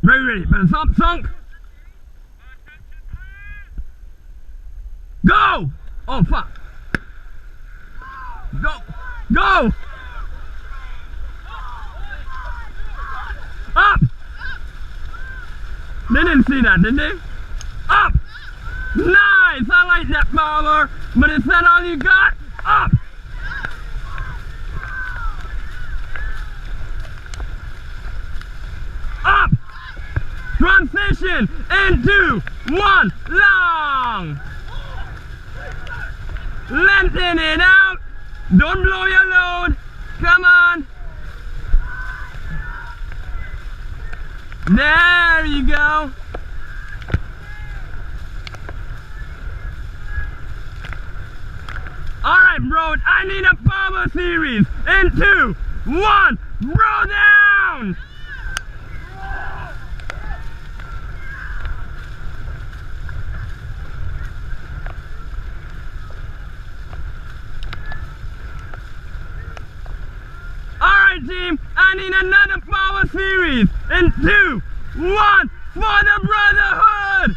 Ready. Better stop, sunk. Go! Oh, fuck. Go! Up! They didn't see that, did they? Up! Nice! I like that power, but is that all you got? Up! Up! Transition into one long! Lengthen it out! Don't blow your load! Come on! There you go! Alright, bro, I need a power series! In 2, 1, roll down! Alright team, I need another power series in 2, 1 for the brotherhood!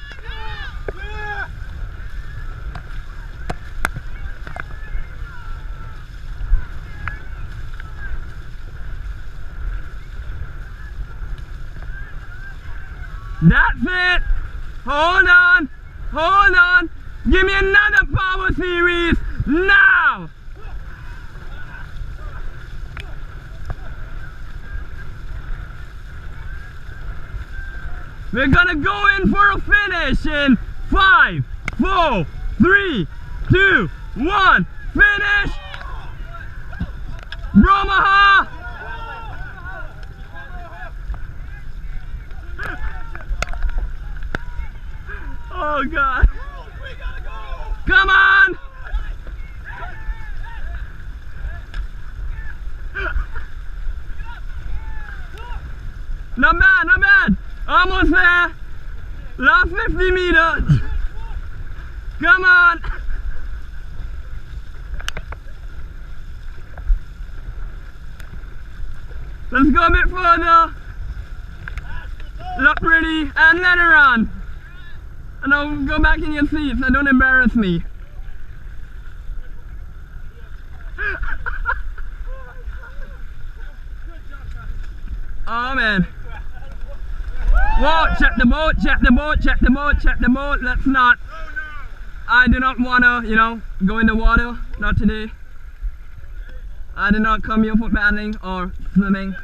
That's it! Hold on! Give me another power series now! We're gonna go in for a finish in 5, 4, 3, 2, 1, finish! Bromaha! Oh God! Come on! Not bad! Almost there! Last 50 meters! Come on! Let's go a bit further! Look pretty and let her run! And I'll go back in your seats and don't embarrass me. Oh man. Whoa, check the boat. Let's not. I do not wanna, go in the water. Not today. I did not come here for paddling or swimming.